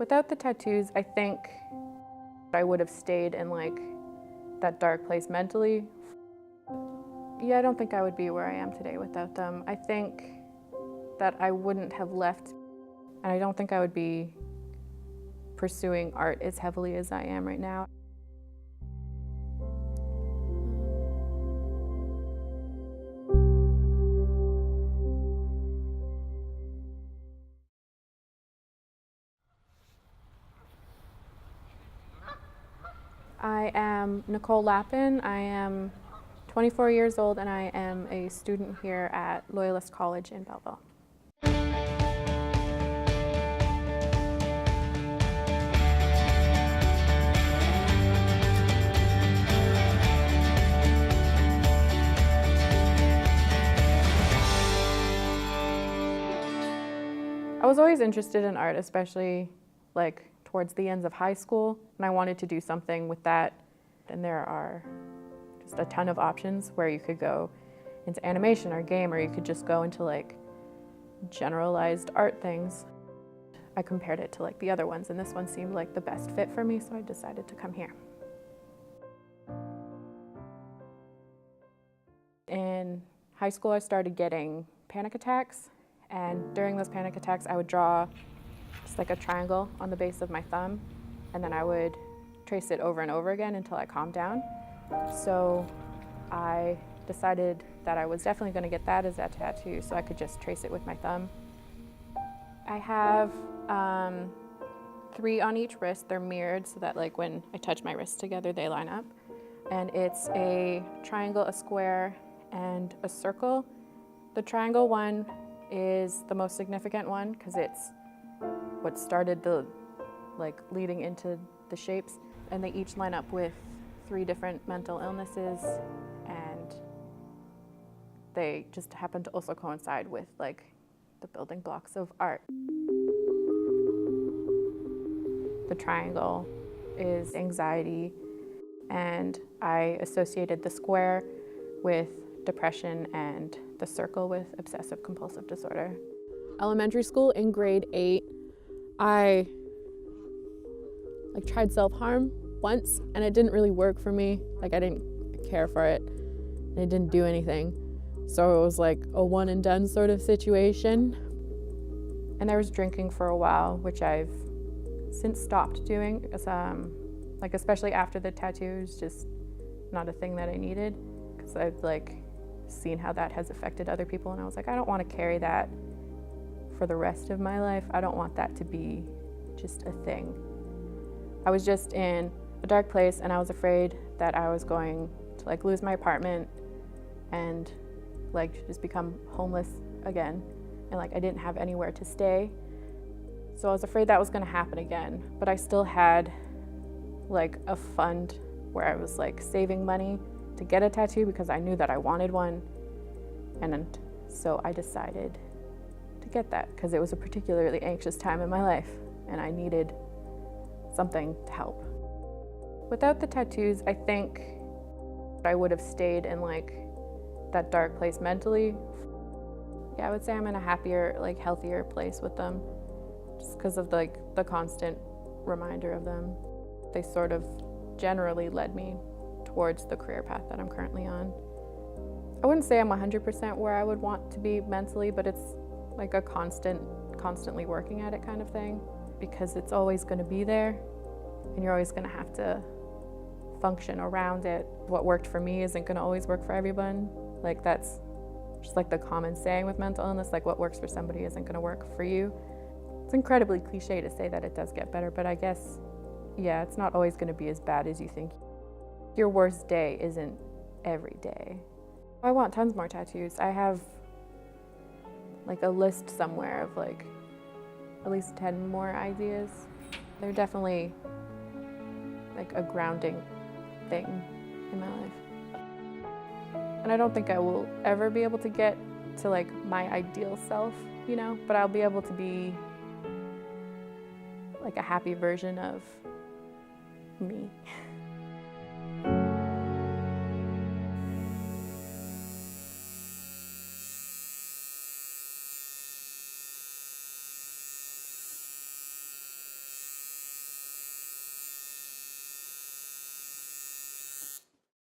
Without the tattoos, I think I would have stayed in like that dark place mentally. Yeah, I don't think I would be where I am today without them. I think that I wouldn't have left, and I don't think I would be pursuing art as heavily as I am right now. I am Nicole Lappan. I am 24 years old and I am a student here at Loyalist College in Belleville. I was always interested in art, especially like towards the ends of high school, and I wanted to do something with that. And there are just a ton of options where you could go into animation or game, or you could just go into like generalized art things. I compared it to like the other ones, and this one seemed like the best fit for me, so I decided to come here. In high school, I started getting panic attacks, and during those panic attacks, I would draw just like a triangle on the base of my thumb, and then I would trace it over and over again until I calmed down. So I decided that I was definitely going to get that as a tattoo so I could just trace it with my thumb. I have 3 on each wrist. They're mirrored so that like when I touch my wrists together, they line up. And it's a triangle, a square, and a circle. The triangle one is the most significant one because it's what started the leading into the shapes, and they each line up with 3 different mental illnesses, and they just happen to also coincide with like the building blocks of art. The triangle is anxiety, and I associated the square with depression and the circle with obsessive compulsive disorder. Elementary school, in grade 8, I tried self-harm once, and it didn't really work for me. I didn't care for it, and it didn't do anything. So it was like a one and done sort of situation. And there was drinking for a while, which I've since stopped doing, because, especially after the tattoos, just not a thing that I needed, because I've seen how that has affected other people, and I was like, I don't want to carry that for the rest of my life. I don't want that to be just a thing. I was just in a dark place, and I was afraid that I was going to lose my apartment and just become homeless again, and I didn't have anywhere to stay. So I was afraid that was going to happen again, but I still had a fund where I was saving money to get a tattoo because I knew that I wanted one, and so I decided to get that because it was a particularly anxious time in my life and I needed something to help. Without the tattoos, I think I would have stayed in that dark place mentally. Yeah, I would say I'm in a happier, healthier place with them, just because of the constant reminder of them. They sort of generally led me towards the career path that I'm currently on. I wouldn't say I'm 100% where I would want to be mentally, but it's a constantly working at it kind of thing, because it's always going to be there and you're always going to have to function around it. What worked for me isn't going to always work for everyone. That's just the common saying with mental illness, what works for somebody isn't going to work for you. It's incredibly cliche to say that it does get better, but I guess, yeah, it's not always going to be as bad as you think. Your worst day isn't every day. I want tons more tattoos. I have a list somewhere of at least 10 more ideas. They're definitely a grounding thing in my life. And I don't think I will ever be able to get to my ideal self, but I'll be able to be a happy version of me.